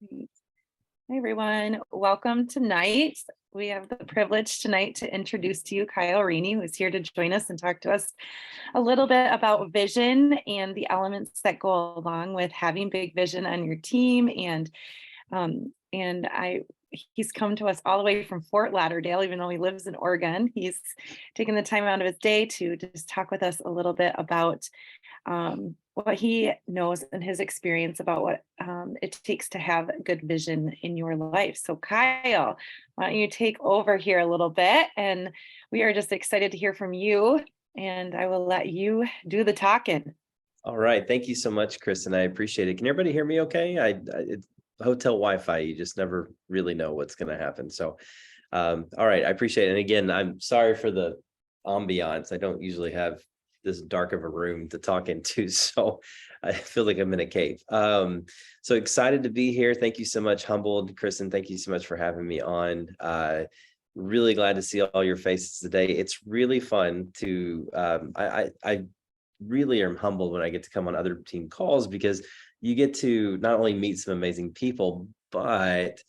Great. Hi, everyone. Welcome tonight. We have the privilege tonight to introduce to you Kyle Raney, who is here to join us and talk to us a little bit about vision and the elements that go along with having big vision on your team. And he's come to us all the way from Fort Lauderdale, even though he lives in Oregon. He's taken the time out of his day to just talk with us a little bit about what he knows and his experience about what it takes to have good vision in your life. So, Kyle, why don't you take over here a little bit? And we are just excited to hear from you. And I will let you do the talking. All right. Thank you so much, Kristen. I appreciate it. Can everybody hear me okay? It's hotel Wi-Fi. You just never really know what's going to happen. So, all right. I appreciate it. And again, I'm sorry for the ambiance. I don't usually have this dark of a room to talk into. So I feel like I'm in a cave. So excited to be here. Thank you so much. Humbled, Kristen. Thank you so much for having me on. Really glad to see all your faces today. It's really fun to, I really am humbled when I get to come on other team calls because you get to not only meet some amazing people, but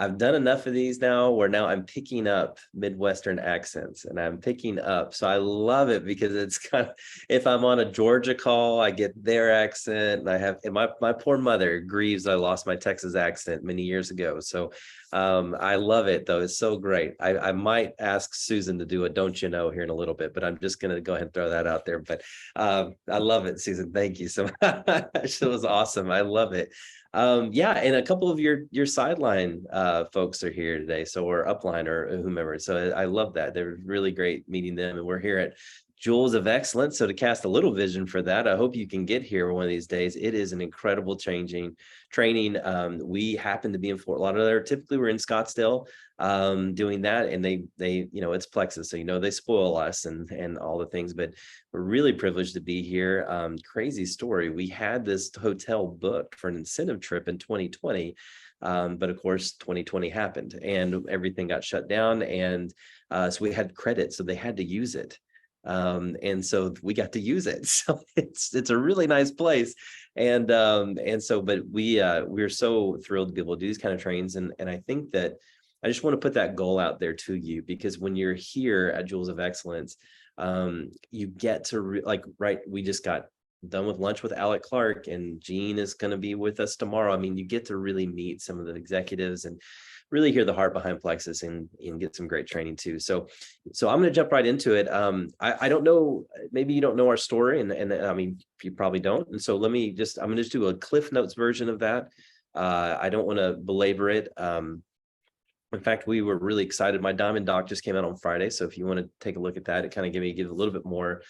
I've done enough of these now where now I'm picking up Midwestern accents and I'm picking up. So I love it because it's kind of, if I'm on a Georgia call, I get their accent and and my poor mother grieves I lost my Texas accent many years ago. So I love it though. It's so great. I might ask Susan to do a don't you know here in a little bit, but I'm just going to go ahead and throw that out there. But I love it, Susan. Thank you so much. It was awesome. I love it. Yeah, and a couple of your sideline folks are here today, so or upline or whomever. So I love that. They're really great meeting them, and we're here at Jewels of Excellence. So to cast a little vision for that, I hope you can get here one of these days. It is an incredible training. We happen to be in Fort Lauderdale. Typically, we're in Scottsdale doing that, and they it's Plexus, so they spoil us and all the things, but we're really privileged to be here. Crazy story. We had this hotel booked for an incentive trip in 2020. But of course, 2020 happened and everything got shut down. And so we had credit, so they had to use it. And so we got to use it. So it's a really nice place. And so, but we're so thrilled to be able to do these kind of trains. And I think that I just want to put that goal out there to you, because when you're here at Jewels of Excellence, you get to we just got done with lunch with Alec Clark, and Gene is going to be with us tomorrow. I mean, you get to really meet some of the executives and really hear the heart behind Plexus and get some great training too. So I'm going to jump right into it. I don't know, maybe you don't know our story, and I mean, you probably don't. And so I'm going to just do a Cliff Notes version of that. I don't want to belabor it. In fact, we were really excited. My Diamond Doc just came out on Friday. So if you want to take a look at that, it kind of give a little bit more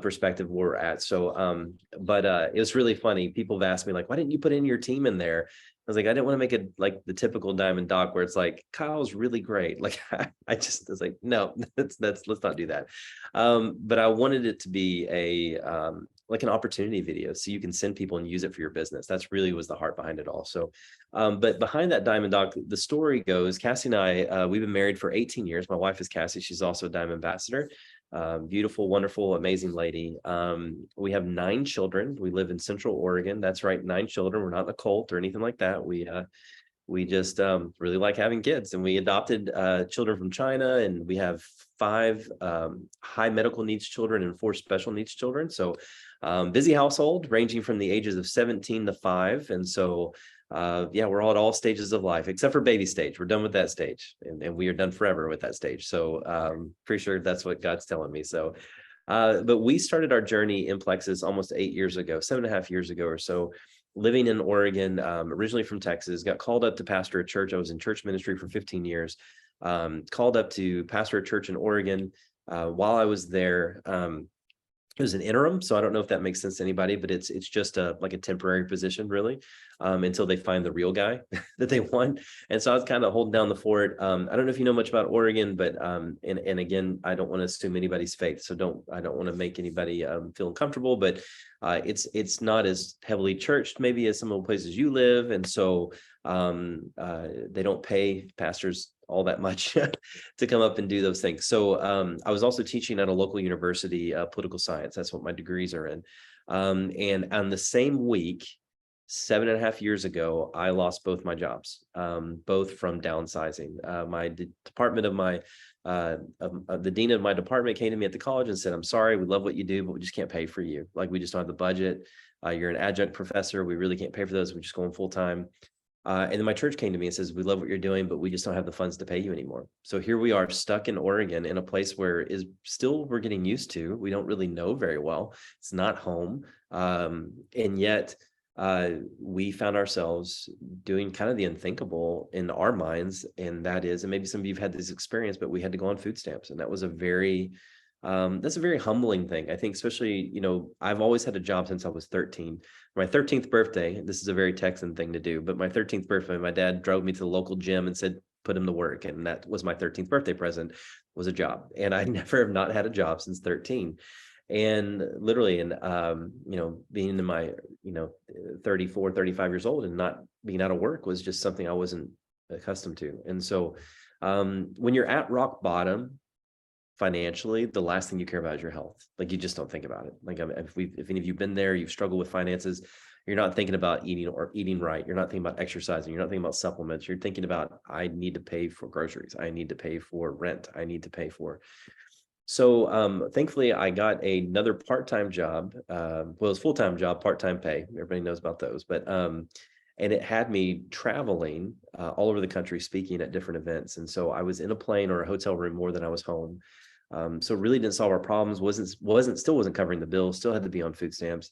perspective where we're at. So, but it was really funny. People have asked me like, why didn't you put in your team in there? I was like, I didn't want to make it like the typical Diamond Doc where it's like, Kyle's really great. Like, I was like, no, let's not do that. But I wanted it to be like an opportunity video, so you can send people and use it for your business. That's really was the heart behind it all. So, but behind that Diamond Doc, the story goes, Cassie and I, we've been married for 18 years. My wife is Cassie. She's also a Diamond Ambassador. Beautiful, wonderful, amazing lady. We have 9 children. We live in Central Oregon. That's right, 9 children. We're not in a cult or anything like that. We just really like having kids, and we adopted children from China, and we have 5 high medical needs children and 4 special needs children. So busy household ranging from the ages of 17 to 5. And so yeah, we're all at all stages of life except for baby stage. We're done with that stage, and we are done forever with that stage. So pretty sure that's what God's telling me. So but we started our journey in Plexus almost 8 years ago, 7.5 years ago or so, living in Oregon, originally from Texas. Got called up to pastor a church. I was in church ministry for 15 years. Called up to pastor a church in Oregon. While I was there, it was an interim, so I don't know if that makes sense to anybody, but it's just like a temporary position, really, until they find the real guy that they want. And so I was kind of holding down the fort. I don't know if you know much about Oregon, but and again, I don't want to assume anybody's faith, so I don't want to make anybody feel uncomfortable, but it's not as heavily churched maybe as some of the places you live, and so they don't pay pastors all that much to come up and do those things. So I was also teaching at a local university, political science. That's what my degrees are in. And on the same week, 7.5 years ago, I lost both my jobs, both from downsizing. Department of my the dean of my department came to me at the college and said, "I'm sorry, we love what you do, but we just can't pay for you. Like, we just don't have the budget. You're an adjunct professor. We really can't pay for those. We're just going full time." And then my church came to me and says, "We love what you're doing, but we just don't have the funds to pay you anymore." So here we are, stuck in Oregon, in a place where is still we're getting used to. We don't really know very well. It's not home, and yet we found ourselves doing kind of the unthinkable in our minds, and that is, and maybe some of you've had this experience, but we had to go on food stamps, and that was a very that's a very humbling thing. I think, especially, I've always had a job since I was 13. My 13th birthday, this is a very Texan thing to do, but my 13th birthday, my dad drove me to the local gym and said, put him to work. And that was my 13th birthday present, was a job. And I never have not had a job since 13. And literally, and being in my, 34, 35 years old and not being out of work was just something I wasn't accustomed to. And so when you're at rock bottom, financially, the last thing you care about is your health. Like, you just don't think about it. Like, if any of you've been there, you've struggled with finances, you're not thinking about eating right. You're not thinking about exercising. You're not thinking about supplements. You're thinking about, I need to pay for groceries. I need to pay for rent. I need to pay for. So thankfully, I got another part-time job. Well, it was full-time job, part-time pay. Everybody knows about those, but and it had me traveling all over the country, speaking at different events. And so I was in a plane or a hotel room more than I was home. So really didn't solve our problems. Still wasn't covering the bill. Still had to be on food stamps.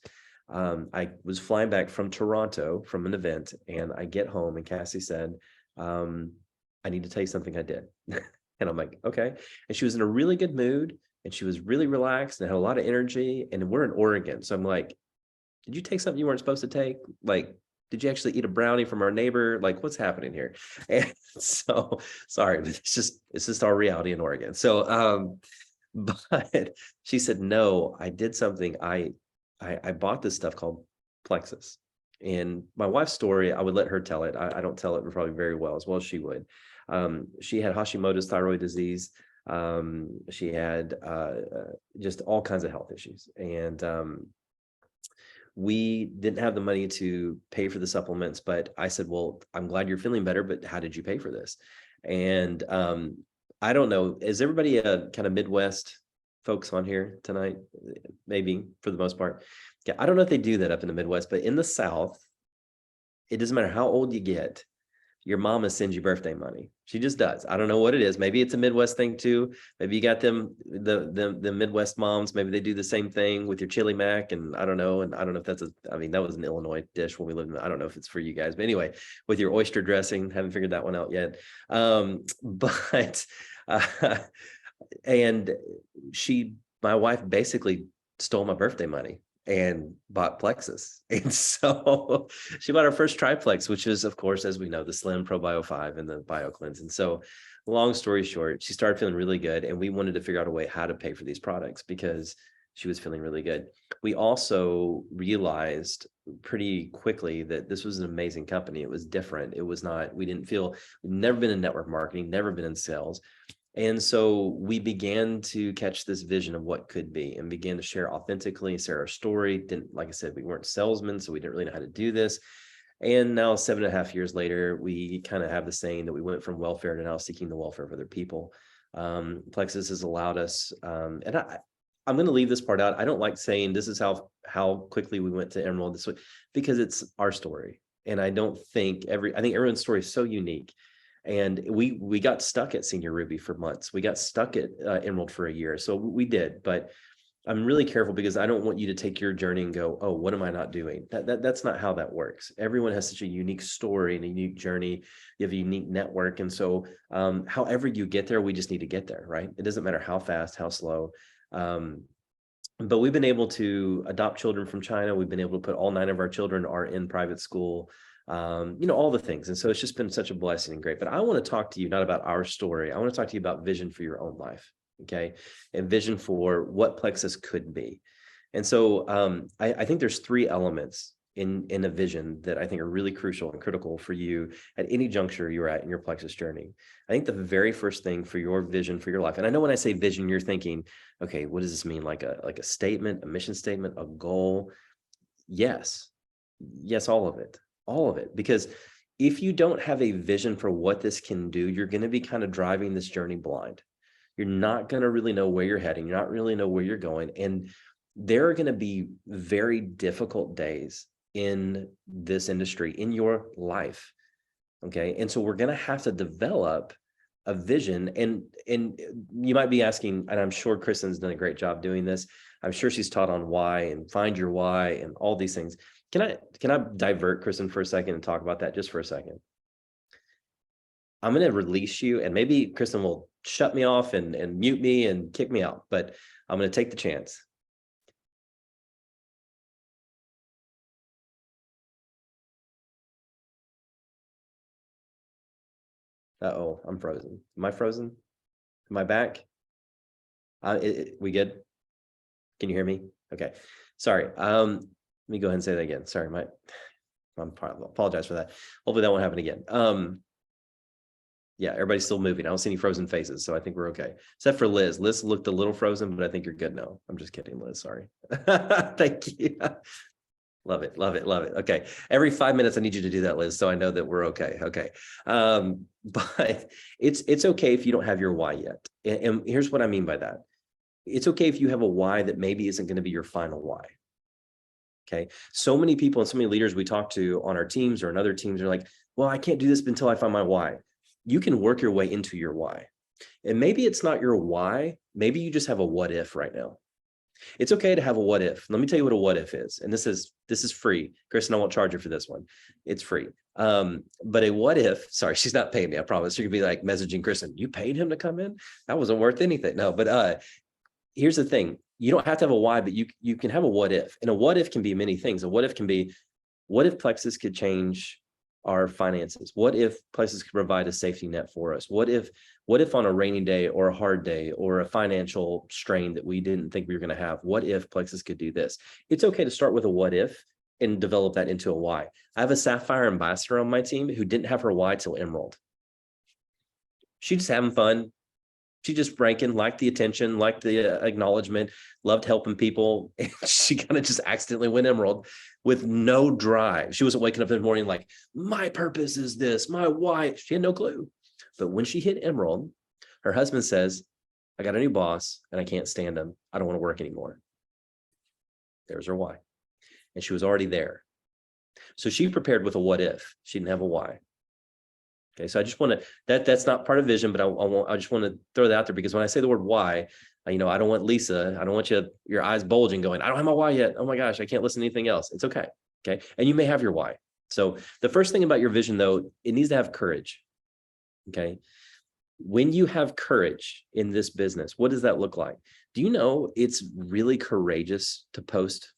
I was flying back from Toronto from an event, and I get home, and Cassie said, "I need to tell you something I did." And I'm like, "Okay." And she was in a really good mood, and she was really relaxed and had a lot of energy. And we're in Oregon, so I'm like, "Did you take something you weren't supposed to take? Like, did you actually eat a brownie from our neighbor? Like, what's happening here?" And so, sorry, but it's just our reality in Oregon. So, but she said, "No, I did something. I bought this stuff called Plexus." And my wife's story, I would let her tell it. I don't tell it probably very well, as well as she would. She had Hashimoto's thyroid disease. She had just all kinds of health issues. And we didn't have the money to pay for the supplements, but I said, "Well, I'm glad you're feeling better, but how did you pay for this?" And I don't know, is everybody kind of Midwest folks on here tonight? Maybe, for the most part. Yeah, I don't know if they do that up in the Midwest, but in the South, it doesn't matter how old you get, your mama sends you birthday money. She just does. I don't know what it is. Maybe it's a Midwest thing too. Maybe you got the Midwest moms. Maybe they do the same thing with your chili mac. And I don't know. And I don't know if that was an Illinois dish when we lived in, I don't know if it's for you guys, but anyway, with your oyster dressing, haven't figured that one out yet. But and my wife basically stole my birthday money and bought Plexus. And so she bought her first triplex, which is, of course, as we know, the Slim Pro Bio 5 and the Bio Cleanse. And so, long story short, she started feeling really good, and we wanted to figure out a way how to pay for these products because she was feeling really good. We also realized pretty quickly that this was an amazing company. It was different. It was not, we'd never been in network marketing, never been in sales. And so we began to catch this vision of what could be, and began to share authentically, share our story. Like I said, we weren't salesmen, so we didn't really know how to do this. And now 7.5 years later, we kind of have the saying that we went from welfare to now seeking the welfare of other people. Plexus has allowed us, and I'm going to leave this part out. I don't like saying this is how quickly we went to Emerald this way, because it's our story. And I think everyone's story is so unique. And we got stuck at Senior Ruby for months. We got stuck at Emerald for a year. So we did, but I'm really careful because I don't want you to take your journey and go, "Oh, what am I not doing?" That's not how that works. Everyone has such a unique story and a unique journey. You have a unique network. And so however you get there, we just need to get there, right? It doesn't matter how fast, how slow. But we've been able to adopt children from China. We've been able to put all 9 of our children are in private school. All the things. And so it's just been such a blessing and great. But I want to talk to you not about our story. I want to talk to you about vision for your own life. Okay. And vision for what Plexus could be. And so I think there's 3 elements in a vision that I think are really crucial and critical for you at any juncture you're at in your Plexus journey. I think the very first thing for your vision for your life, and I know when I say vision, you're thinking, okay, what does this mean? Like a statement, a mission statement, a goal? Yes. Yes, all of it, because if you don't have a vision for what this can do, you're going to be kind of driving this journey blind. You're not going to really know where you're heading. You're not really know where you're going. And there are going to be very difficult days in this industry, in your life. Okay. And so we're going to have to develop a vision. And you might be asking, and I'm sure Kristen's done a great job doing this. I'm sure she's taught on why and find your why and all these things. Can I divert Kristen for a second and talk about that just for a second? I'm going to release you, and maybe Kristen will shut me off and mute me and kick me out, but I'm going to take the chance. Uh-oh, I'm frozen. Am I frozen? Am I back? We good? Can you hear me? Okay. Sorry. Let me go ahead and say that again. Sorry, apologize for that. Hopefully that won't happen again. Yeah, everybody's still moving. I don't see any frozen faces, so I think we're okay. Except for Liz. Liz looked a little frozen, but I think you're good now. I'm just kidding, Liz. Sorry. Thank you. Love it, love it, love it. Okay. Every 5 minutes, I need you to do that, Liz, so I know that we're okay. Okay. But it's okay if you don't have your why yet. And here's what I mean by that. It's okay if you have a why that maybe isn't going to be your final why. Okay. So many people and so many leaders we talk to on our teams or in other teams are like, well, I can't do this until I find my why. You can work your way into your why. And maybe it's not your why. Maybe you just have a what if right now. It's okay to have a what if. Let me tell you what a what if is. And this is free. Kristen, I won't charge you for this one. It's free. But a what if, sorry, she's not paying me, I promise. You're gonna be like messaging Kristen, you paid him to come in? That wasn't worth anything. No, but here's the thing. You don't have to have a why, but you can have a what if. And a what if can be many things. A what if can be, what if Plexus could change our finances? What if Plexus could provide a safety net for us? What if on a rainy day or a hard day or a financial strain that we didn't think we were going to have, what if Plexus could do this? It's okay to start with a what if and develop that into a why. I have a Sapphire ambassador on my team who didn't have her why till Emerald. She just having fun. She just ranking, liked the attention, liked the acknowledgement, loved helping people. And she kind of just accidentally went Emerald with no drive. She wasn't waking up in the morning like, my purpose is this, my why. She had no clue. But when she hit Emerald, her husband says, I got a new boss and I can't stand him. I don't want to work anymore. There's her why. And she was already there. So she prepared with a what if. She didn't have a why. Okay, so I just want to, that's not part of vision, but I just want to throw that out there, because when I say the word why, I don't want Lisa, I don't want your eyes bulging going, I don't have my why yet. Oh my gosh, I can't listen to anything else. It's okay. Okay. And you may have your why. So the first thing about your vision though, it needs to have courage. Okay. When you have courage in this business, what does that look like? Do you know it's really courageous to post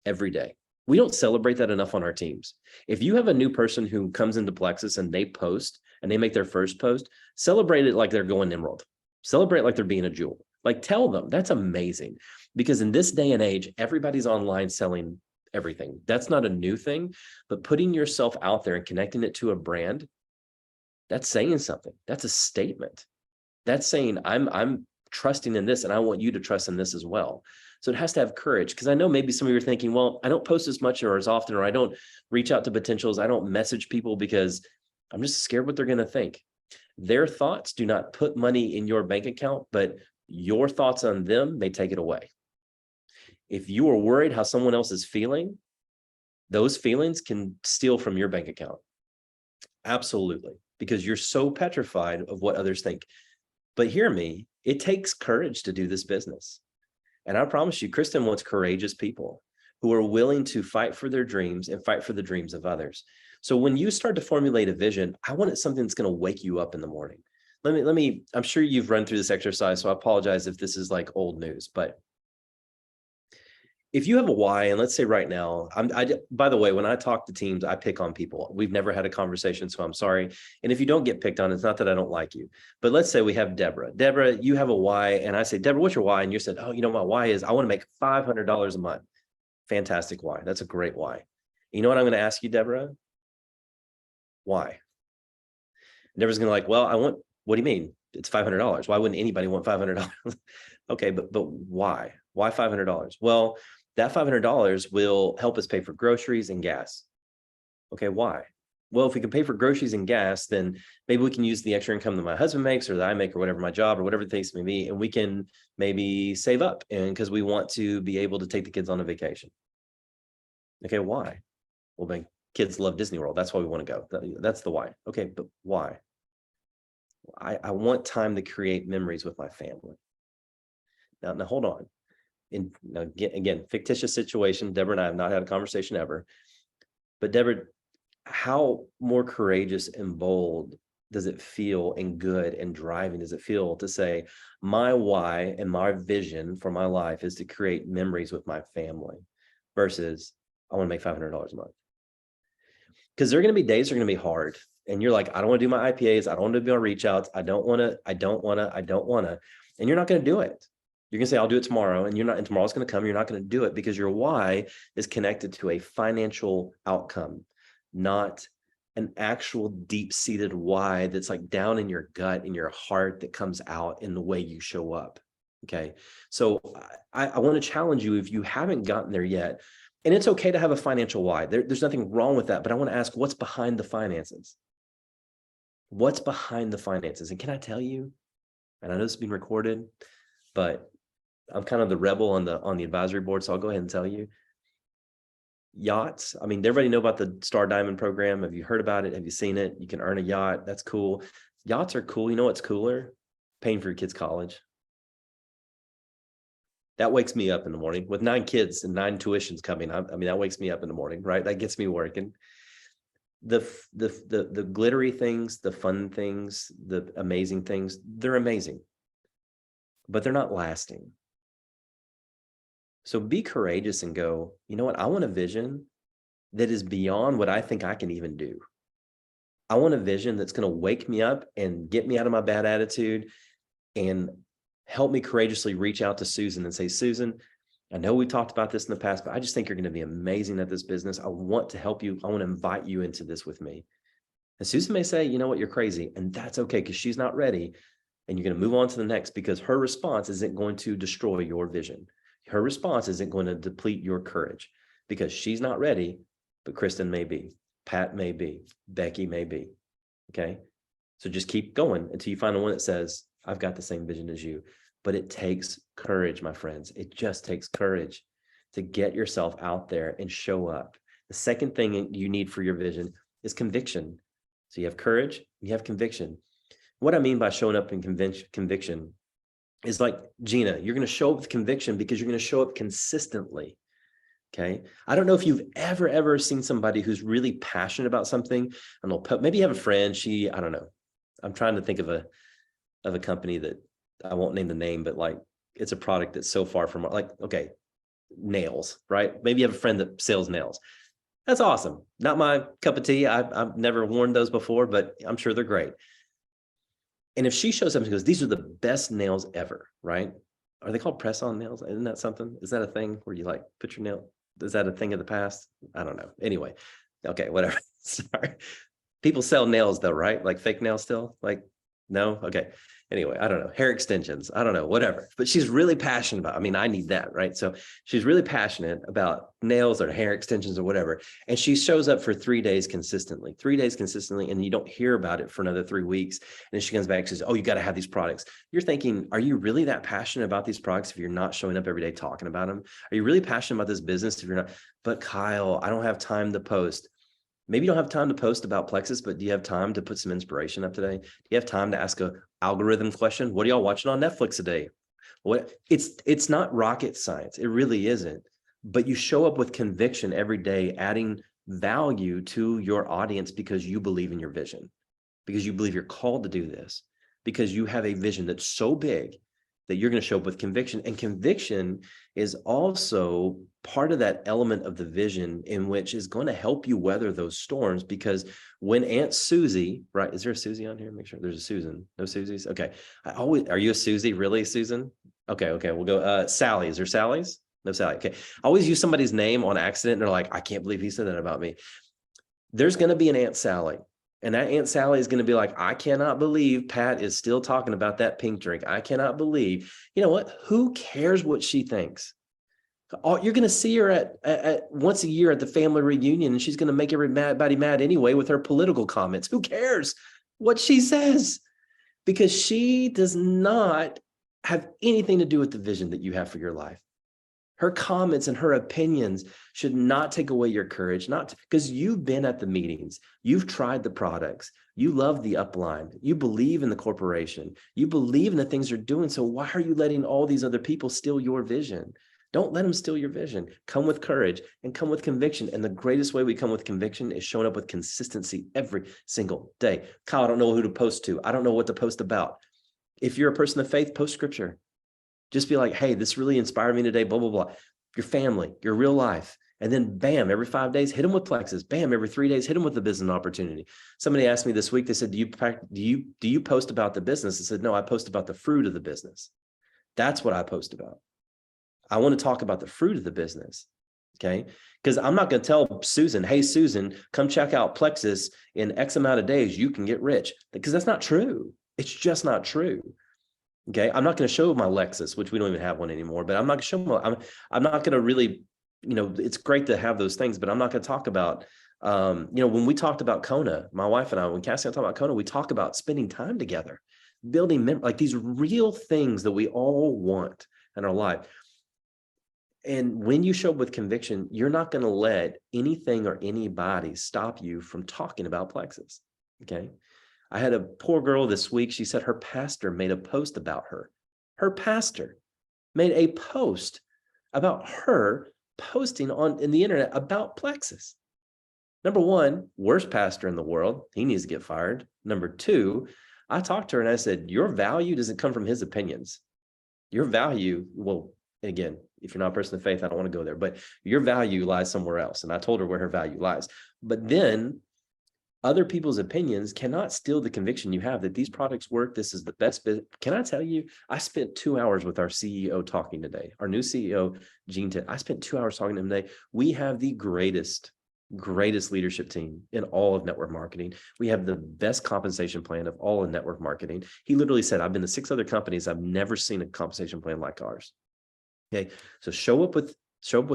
every day? We don't celebrate that enough on our teams. If you have a new person who comes into Plexus and they post and they make their first post, celebrate it like they're going Emerald. Celebrate like they're being a jewel. Like tell them that's amazing, because in this day and age, everybody's online selling everything. That's not a new thing, but putting yourself out there and connecting it to a brand, that's saying something. That's a statement. That's saying I'm trusting in this and I want you to trust in this as well. So it has to have courage, because I know maybe some of you are thinking, well, I don't post as much or as often, or I don't reach out to potentials. I don't message people because I'm just scared what they're going to think. Their thoughts do not put money in your bank account, but your thoughts on them may take it away. If you are worried how someone else is feeling, those feelings can steal from your bank account. Absolutely. Because you're so petrified of what others think. But hear me, it takes courage to do this business. And I promise you, Kristen wants courageous people who are willing to fight for their dreams and fight for the dreams of others. So when you start to formulate a vision, I want it something that's going to wake you up in the morning. I'm sure you've run through this exercise, so I apologize if this is like old news, but if you have a why, and let's say right now, by the way, when I talk to teams, I pick on people. We've never had a conversation, so I'm sorry. And if you don't get picked on, it's not that I don't like you. But let's say we have Deborah. Deborah, you have a why, and I say, Deborah, what's your why? And you said, oh, my why is I want to make $500 a month. Fantastic why. That's a great why. You know what I'm going to ask you, Deborah? Why? Deborah's going to like, well, what do you mean? It's $500. Why wouldn't anybody want $500? Okay, but why? Why $500? Well, that $500 will help us pay for groceries and gas. Okay, why? Well, if we can pay for groceries and gas, then maybe we can use the extra income that my husband makes or that I make or whatever, my job or whatever the case may be, and we can maybe save up, and because we want to be able to take the kids on a vacation. Okay, why? Well, my kids love Disney World. That's why we want to go. That's the why. Okay, but why? I want time to create memories with my family. Now hold on. Now, again, fictitious situation. Deborah and I have not had a conversation ever. But Deborah, how more courageous and bold does it feel and good and driving does it feel to say, my why and my vision for my life is to create memories with my family versus I want to make $500 a month? Because there are going to be days that are going to be hard. And you're like, I don't want to do my IPAs. I don't want to do my reach outs. I don't want to. And you're not going to do it. You're going to say, I'll do it tomorrow. And tomorrow's going to come. You're not going to do it because your why is connected to a financial outcome, not an actual deep-seated why that's like down in your gut, in your heart, that comes out in the way you show up. Okay. So I want to challenge you if you haven't gotten there yet. And it's okay to have a financial why. There's nothing wrong with that. But I want to ask, what's behind the finances? What's behind the finances? And can I tell you, and I know this is being recorded, but I'm kind of the rebel on the advisory board, so I'll go ahead and tell you. Yachts. I mean, everybody know about the Star Diamond program. Have you heard about it? Have you seen it? You can earn a yacht. That's cool. Yachts are cool. You know what's cooler? Paying for your kids' college. That wakes me up in the morning with 9 kids and 9 tuitions coming. I mean, that wakes me up in the morning, right? That gets me working. The glittery things, the fun things, the amazing things, they're amazing, but they're not lasting. So be courageous and go, you know what? I want a vision that is beyond what I think I can even do. I want a vision that's going to wake me up and get me out of my bad attitude and help me courageously reach out to Susan and say, Susan, I know we talked about this in the past, but I just think you're going to be amazing at this business. I want to help you. I want to invite you into this with me. And Susan may say, you know what, you're crazy. And that's okay, because she's not ready. And you're going to move on to the next, because her response isn't going to destroy your vision. Her response isn't going to deplete your courage, because she's not ready, but Kristen may be, Pat may be, Becky may be. Okay. So just keep going until you find the one that says, I've got the same vision as you. But it takes courage, my friends. It just takes courage to get yourself out there and show up. The second thing you need for your vision is conviction. So you have courage, you have conviction. What I mean by showing up in conviction is like, Gina, you're going to show up with conviction because you're going to show up consistently. Okay. I don't know if you've ever seen somebody who's really passionate about something, and they'll maybe you have a friend. I don't know. I'm trying to think of a company that I won't name the name, but like, it's a product that's so far from, like, okay, nails, right? Maybe you have a friend that sells nails. That's awesome. Not my cup of tea. I've never worn those before, but I'm sure they're great. And if she shows up and goes, these are the best nails ever, right? Are they called press-on nails? Isn't that something? Is that a thing where you like put your nail? Is that a thing of the past? I don't know. Anyway, okay, whatever. Sorry. People sell nails though, right? Like fake nails still? Like, no? Okay. Anyway, I don't know. Hair extensions. I don't know, whatever. But she's really passionate about, I mean, I need that, right? So she's really passionate about nails or hair extensions or whatever. And she shows up for 3 days consistently, and you don't hear about it for another 3 weeks. And then she comes back and says, oh, you got to have these products. You're thinking, are you really that passionate about these products if you're not showing up every day talking about them? Are you really passionate about this business if you're not? But Kyle, I don't have time to post. Maybe you don't have time to post about Plexus, but do you have time to put some inspiration up today? Do you have time to ask a algorithm question? What are y'all watching on Netflix today? What it's not rocket science. It really isn't. But you show up with conviction every day, adding value to your audience because you believe in your vision, because you believe you're called to do this, because you have a vision that's so big that you're going to show up with conviction. And conviction is also part of that element of the vision in which is going to help you weather those storms. Because when Aunt Susie, right? Is there a Susie on here? Make sure there's a Susan. No Susies? Okay. Are you a Susie? Really, Susan? Okay. We'll go. Sally. Is there Sally's? No Sally. Okay. I always use somebody's name on accident and they're like, I can't believe he said that about me. There's going to be an Aunt Sally. And that Aunt Sally is going to be like, I cannot believe Pat is still talking about that pink drink. I cannot believe, you know what? Who cares what she thinks? Oh, you're going to see her at once a year at the family reunion, and she's going to make everybody mad anyway with her political comments. Who cares what she says? Because she does not have anything to do with the vision that you have for your life. Her comments and her opinions should not take away your courage, not because you've been at the meetings, you've tried the products, you love the upline, you believe in the corporation, you believe in the things they're doing. So why are you letting all these other people steal your vision? Don't let them steal your vision. Come with courage and come with conviction. And the greatest way we come with conviction is showing up with consistency every single day. Kyle, I don't know who to post to. I don't know what to post about. If you're a person of faith, post scripture. Just be like, hey, this really inspired me today, blah, blah, blah. Your family, your real life. And then bam, every 5 days, hit them with Plexus. Bam, every 3 days, hit them with the business opportunity. Somebody asked me this week, they said, do you post about the business? I said, no, I post about the fruit of the business. That's what I post about. I want to talk about the fruit of the business. Okay. Because I'm not going to tell Susan, hey, Susan, come check out Plexus in X amount of days, you can get rich. Because that's not true. It's just not true. Okay. I'm not going to show my Lexus, which we don't even have one anymore, but I'm not going to show I'm not going to really, it's great to have those things, but I'm not going to talk about, when we talked about Kona, my wife and I, when Cassie and I talk about Kona, we talk about spending time together, building like these real things that we all want in our life. And when you show up with conviction, you're not going to let anything or anybody stop you from talking about Plexus. Okay. I had a poor girl this week. She said her pastor made a post about her. Her pastor made a post about her posting in the internet about Plexus. Number one, worst pastor in the world. He needs to get fired. Number two, I talked to her and I said, your value doesn't come from his opinions. Your value, well, again, if you're not a person of faith, I don't want to go there, but your value lies somewhere else. And I told her where her value lies. But then other people's opinions cannot steal the conviction you have that these products work. This is the best. Can I tell you, I spent 2 hours with our CEO talking today, our new CEO, Gene. I spent 2 hours talking to him today. We have the greatest leadership team in all of network marketing. We have the best compensation plan of all of network marketing. He literally said, I've been to 6 other companies. I've never seen a compensation plan like ours. Okay. So show up with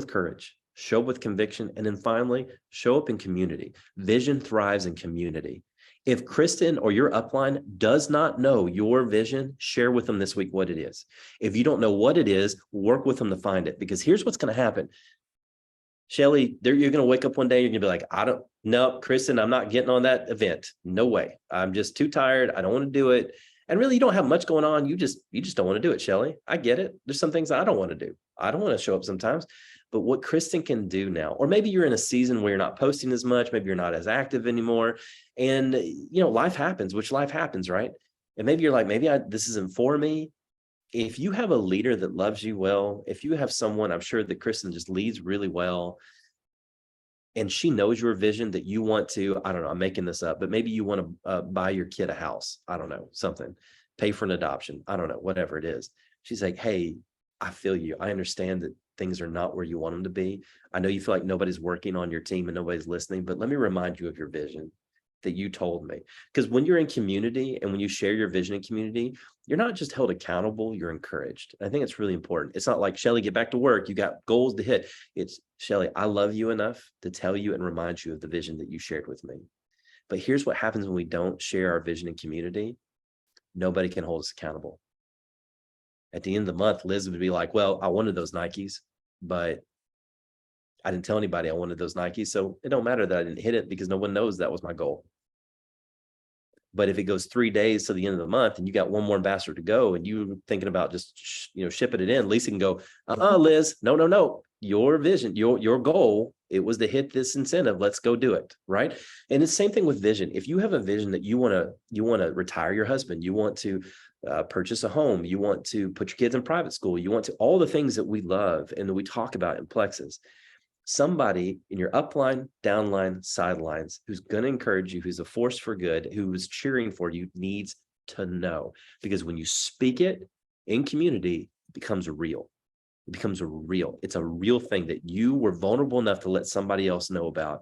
courage, show up with conviction, and then finally show up in community. Vision thrives in community. If Kristen or your upline does not know your vision, share with them this week what it is. If you don't know what it is, work with them to find it, because here's what's going to happen. Shelly, you're going to wake up one day, you're going to be like, no, Kristen, I'm not getting on that event. No way. I'm just too tired. I don't want to do it. And really, you don't have much going on. You just don't want to do it, Shelly. I get it. There's some things I don't want to do. I don't want to show up sometimes. But what Kristen can do now, or maybe you're in a season where you're not posting as much, maybe you're not as active anymore. And, life happens, right? And maybe you're like, this isn't for me. If you have a leader that loves you well, if you have someone, I'm sure that Kristen just leads really well, and she knows your vision that you want to, I don't know, I'm making this up, but maybe you want to buy your kid a house. I don't know, something, pay for an adoption. I don't know, whatever it is. She's like, hey, I feel you. I understand that things are not where you want them to be. I know you feel like nobody's working on your team and nobody's listening, but let me remind you of your vision that you told me. Because when you're in community and when you share your vision in community, you're not just held accountable, you're encouraged. I think it's really important. It's not like, Shelly, get back to work. You got goals to hit. It's, Shelly, I love you enough to tell you and remind you of the vision that you shared with me. But here's what happens when we don't share our vision in community. Nobody can hold us accountable. At the end of the month, Liz would be like, well, I wanted those Nikes, but I didn't tell anybody I wanted those Nikes. So it don't matter that I didn't hit it because no one knows that was my goal. But if it goes 3 days to the end of the month and you got one more ambassador to go and you thinking about just, shipping it in, Lisa can go, Liz, no, your vision, your goal, it was to hit this incentive. Let's go do it. Right. And it's the same thing with vision. If you have a vision that you want to retire your husband, you want to purchase a home, you want to put your kids in private school, you want to, all the things that we love and that we talk about in Plexus. Somebody in your upline, downline, sidelines, who's going to encourage you, who's a force for good, who is cheering for you, needs to know. Because when you speak it in community, it becomes real. It becomes real. It's a real thing that you were vulnerable enough to let somebody else know about.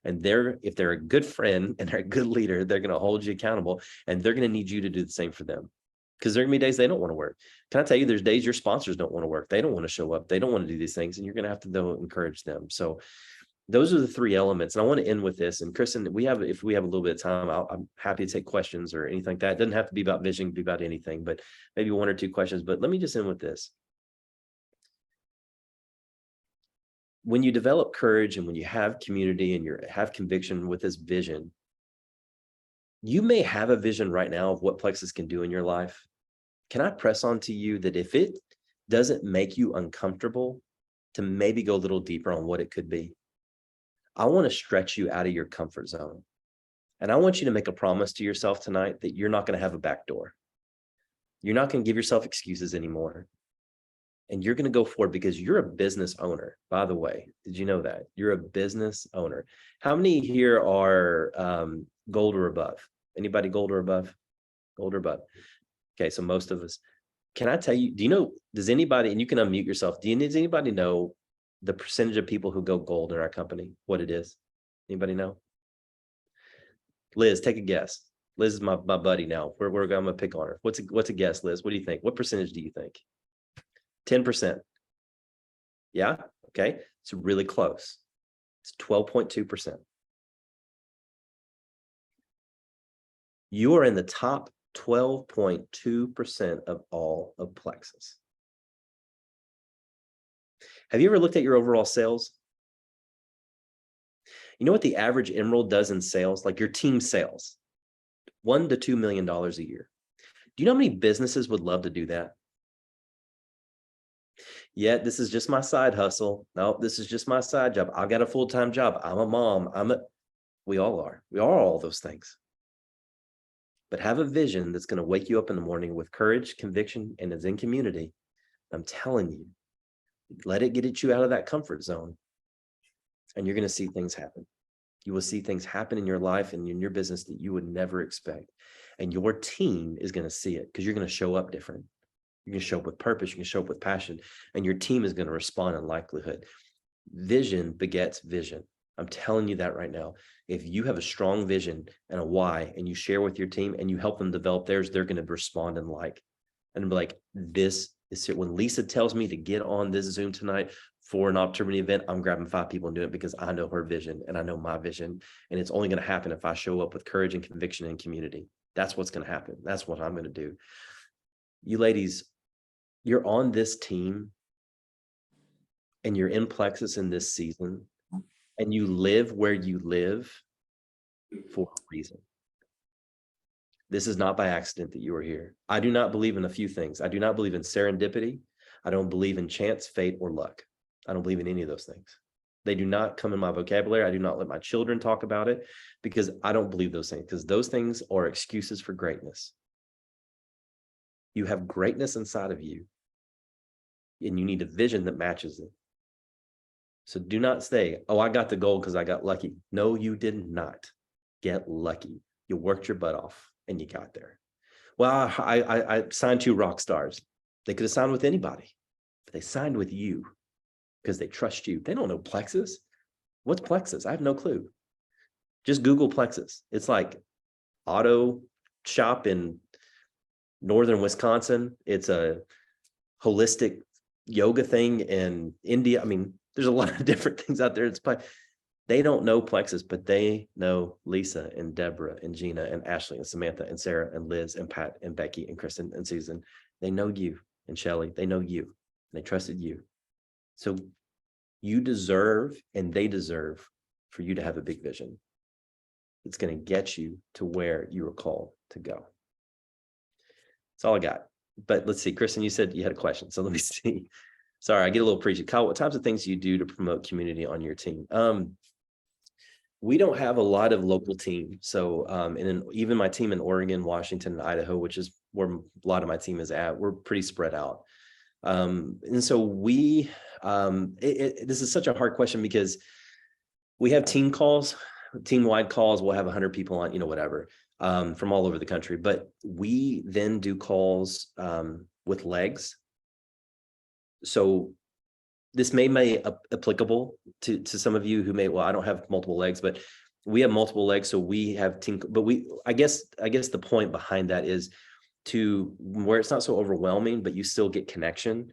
And if they're a good friend and they're a good leader, they're going to hold you accountable, and they're going to need you to do the same for them. because there are gonna be days they don't want to work. Can I tell you, there's days your sponsors don't want to work. They don't want to show up. They don't want to do these things, and you're going to have to though encourage them. So those are the three elements. And I want to end with this. And Kristen, if we have a little bit of time, I'm happy to take questions or anything like that. It doesn't have to be about vision, it can be about anything, but maybe one or two questions. But let me just end with this. When you develop courage and when you have community and you have conviction with this vision, you may have a vision right now of what Plexus can do in your life. Can I press on to you that if it doesn't make you uncomfortable, to maybe go a little deeper on what it could be? I want to stretch you out of your comfort zone. And I want you to make a promise to yourself tonight that you're not going to have a back door. You're not going to give yourself excuses anymore. And you're going to go forward because you're a business owner. By the way, did you know that? You're a business owner. How many here are gold or above? Anybody gold or above? Gold or above. Okay, so most of us. Can I tell you, does anybody, and you can unmute yourself, does anybody know the percentage of people who go gold in our company, what it is? Anybody know? Liz, take a guess. Liz is my buddy now. I'm gonna pick on her. What's a guess, Liz? What do you think? What percentage do you think? 10%. Yeah, okay. It's really close. It's 12.2%. You are in the top 12.2% of all of Plexus. Have you ever looked at your overall sales? You know what the average Emerald does in sales, like your team sales? $1 to $2 million a year. Do you know how many businesses would love to do that? Yet this is just my side hustle. No, this is just my side job. I've got a full-time job. I'm a mom. We all are. We are all those things. But have a vision that's going to wake you up in the morning with courage, conviction, and is in community. I'm telling you, let it get you out of that comfort zone. And you're going to see things happen. You will see things happen in your life and in your business that you would never expect. And your team is going to see it because you're going to show up different. You're going to show up with purpose. You can show up with passion. And your team is going to respond in likelihood. Vision begets vision. I'm telling you that right now. If you have a strong vision and a why, and you share with your team and you help them develop theirs, they're going to respond and be like, this is it. When Lisa tells me to get on this Zoom tonight for an opportunity event, I'm grabbing 5 people and doing it because I know her vision and I know my vision. And it's only going to happen if I show up with courage and conviction and community. That's what's going to happen. That's what I'm going to do. You ladies, you're on this team and you're in Plexus in this season and you live where you live for a reason. This is not by accident that you are here. I do not believe in a few things. I do not believe in serendipity. I don't believe in chance, fate, or luck. I don't believe in any of those things. They do not come in my vocabulary. I do not let my children talk about it because I don't believe those things, because those things are excuses for greatness. You have greatness inside of you, and you need a vision that matches it. So do not say, oh, I got the goal because I got lucky. No, you did not get lucky. You worked your butt off and you got there. Well, I signed 2 rock stars. They could have signed with anybody, but they signed with you because they trust you. They don't know Plexus. What's Plexus? I have no clue. Just Google Plexus. It's like auto shop in northern Wisconsin. It's a holistic yoga thing in India. I mean, there's a lot of different things out there. They don't know Plexus, but they know Lisa and Deborah and Gina and Ashley and Samantha and Sarah and Liz and Pat and Becky and Kristen and Susan. They know you and Shelly. They know you and they trusted you. So you deserve and they deserve for you to have a big vision. It's going to get you to where you were called to go. That's all I got. But let's see, Kristen, you said you had a question. So let me see. Sorry, I get a little preachy. Kyle, what types of things do you do to promote community on your team? We don't have a lot of local team. So, and even my team in Oregon, Washington, and Idaho, which is where a lot of my team is at, we're pretty spread out. And so this is such a hard question because we have team calls, team-wide calls. We'll have 100 people on, whatever, from all over the country. But we then do calls with legs. So this may be applicable to some of you who may, well, I don't have multiple legs, but we have multiple legs. So we have team, but I guess the point behind that is to where it's not so overwhelming, but you still get connection,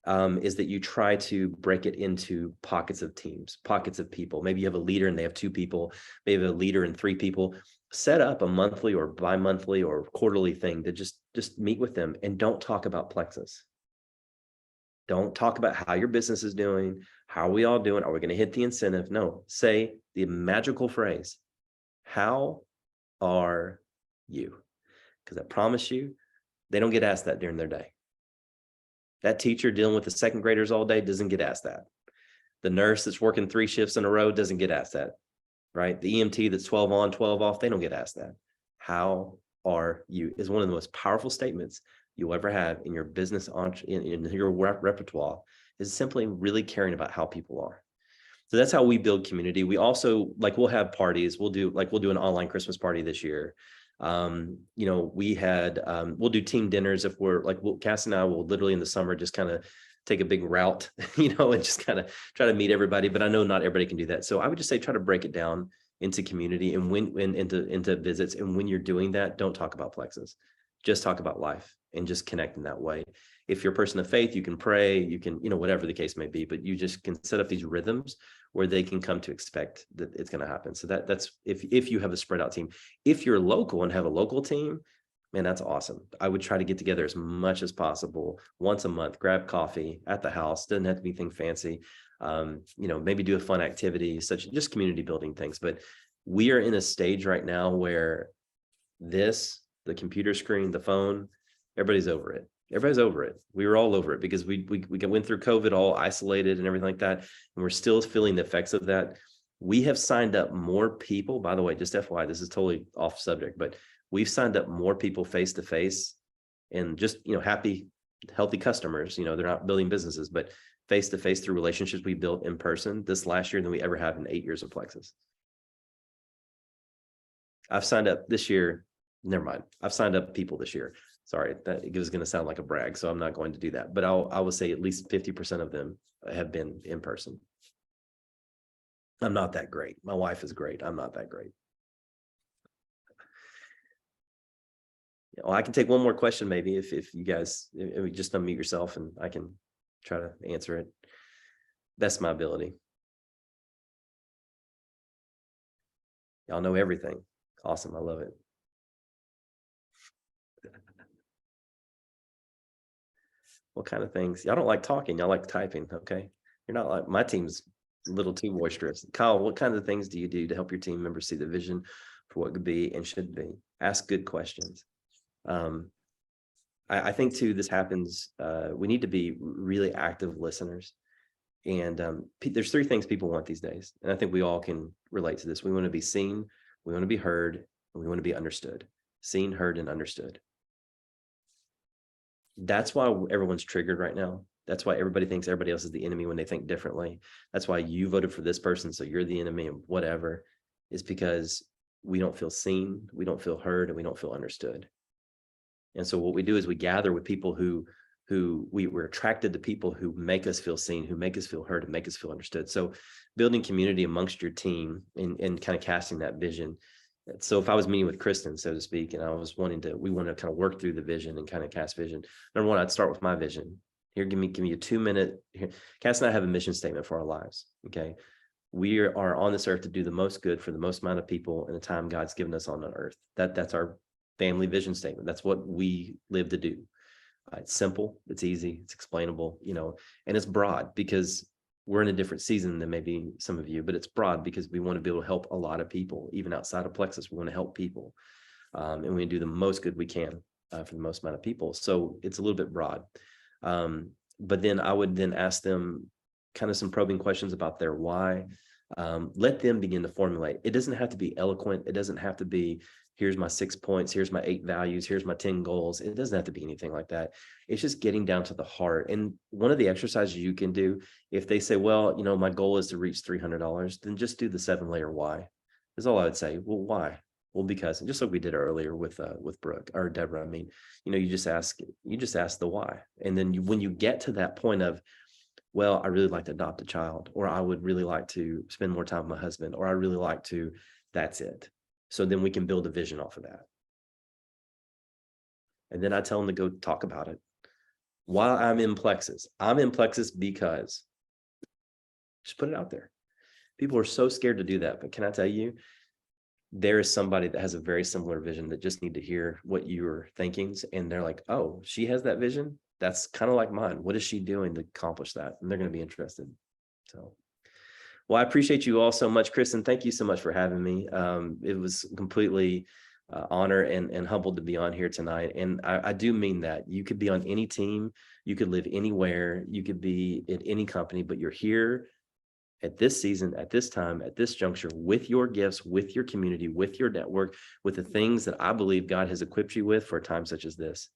is that you try to break it into pockets of teams, pockets of people. Maybe you have a leader and they have 2 people, maybe you have a leader and 3 people. Set up a monthly or bi-monthly or quarterly thing to just meet with them, and don't talk about Plexus. Don't talk about how your business is doing. How are we all doing? Are we going to hit the incentive? No, say the magical phrase, how are you? Because I promise you, they don't get asked that during their day. That teacher dealing with the 2nd graders all day doesn't get asked that. The nurse that's working 3 shifts in a row doesn't get asked that, right? The EMT that's 12 on, 12 off, they don't get asked that. How are you is one of the most powerful statements you'll ever have in your business, in your repertoire, is simply really caring about how people are. So that's how we build community. We also, like, we'll have parties. We'll do an online Christmas party this year. We'll do team dinners if we're like, Cass and I will literally in the summer just kind of take a big route, and just kind of try to meet everybody. But I know not everybody can do that. So I would just say, try to break it down into community and into visits. And when you're doing that, don't talk about Plexus, just talk about life and just connect in that way. If you're a person of faith, you can pray, you can, whatever the case may be, but you just can set up these rhythms where they can come to expect that it's going to happen. So that's if you have a spread out team. If you're local and have a local team, man, that's awesome. I would try to get together as much as possible once a month, grab coffee at the house. Doesn't have to be anything fancy. Maybe do a fun activity, such just community building things. But we are in a stage right now where the computer screen, the phone, everybody's over it. Everybody's over it. We were all over it because we went through COVID all isolated and everything like that. And we're still feeling the effects of that. We have signed up more people, by the way, just FYI, this is totally off subject, but we've signed up more people face to face, and just, happy, healthy customers. They're not building businesses, but face to face through relationships we built in person this last year than we ever have in 8 years of Plexus. I've signed up this year. Never mind. I've signed up people this year. Sorry, that is going to sound like a brag, so I'm not going to do that. But I will say at least 50% of them have been in person. I'm not that great. My wife is great. I'm not that great. Well, I can take one more question, maybe, if you guys, if we just unmute yourself and I can try to answer it. That's my ability. Y'all know everything. Awesome. I love it. What kind of things? Y'all don't like talking. Y'all like typing. Okay. You're not like my team's a little too boisterous. Kyle, what kind of things do you do to help your team members see the vision for what could be and should be? Ask good questions. I think too, this happens. We need to be really active listeners. And there's 3 things people want these days. And I think we all can relate to this. We want to be seen, we want to be heard, and we want to be understood. Seen, heard, and understood. That's why everyone's triggered right now. That's why everybody thinks everybody else is the enemy when they think differently. That's why you voted for this person, so you're the enemy and whatever, is because we don't feel seen, we don't feel heard, and we don't feel understood. And so what we do is we gather with people who we're attracted to, people who make us feel seen, who make us feel heard, and make us feel understood. So building community amongst your team and kind of casting that vision. So if I was meeting with Kristen, so to speak, and we want to kind of work through the vision and kind of cast vision. Number one, I'd start with my vision. Here, give me a 2-minute. Here, Cass and I have a mission statement for our lives. Okay. We are on this earth to do the most good for the most amount of people in the time God's given us on the earth. That's our family vision statement. That's what we live to do. It's simple, it's easy, it's explainable, and it's broad because we're in a different season than maybe some of you, but it's broad because we want to be able to help a lot of people, even outside of Plexus. We want to help people, and we do the most good we can for the most amount of people. So it's a little bit broad. But then I would then ask them kind of some probing questions about their why. Let them begin to formulate. It doesn't have to be eloquent. It doesn't have to be, here's my 6 points, here's my 8 values, here's my 10 goals. It doesn't have to be anything like that. It's just getting down to the heart. And one of the exercises you can do, if they say, well, my goal is to reach $300, then just do the 7-layer why. That's all I would say. Well, why? Well, because, and just like we did earlier with Brooke or Deborah, you just ask the why. And then when you get to that point of, well, I really like to adopt a child, or I would really like to spend more time with my husband, or I really like to, that's it. So then we can build a vision off of that. And then I tell them to go talk about it. While I'm in Plexus because just put it out there. People are so scared to do that. But can I tell you, there is somebody that has a very similar vision that just need to hear what you're thinking. And they're like, oh, she has that vision. That's kind of like mine. What is she doing to accomplish that? And they're going to be interested. So, well, I appreciate you all so much, Kristen. Thank you so much for having me. It was completely honor and humbled to be on here tonight. And I do mean that. You could be on any team, you could live anywhere, you could be at any company, but you're here at this season, at this time, at this juncture, with your gifts, with your community, with your network, with the things that I believe God has equipped you with for a time such as this.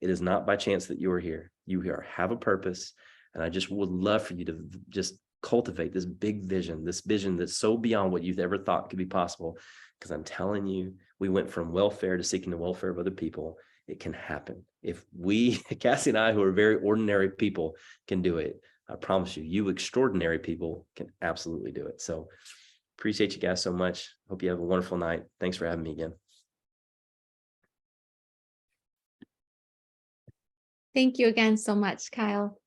It is not by chance that you are here. You have a purpose. And I just would love for you to just cultivate this big vision, this vision that's so beyond what you've ever thought could be possible. Because I'm telling you, we went from welfare to seeking the welfare of other people. It can happen. If we, Cassie and I, who are very ordinary people, can do it, I promise you, you extraordinary people can absolutely do it. So appreciate you guys so much. Hope you have a wonderful night. Thanks for having me again. Thank you again so much, Kyle.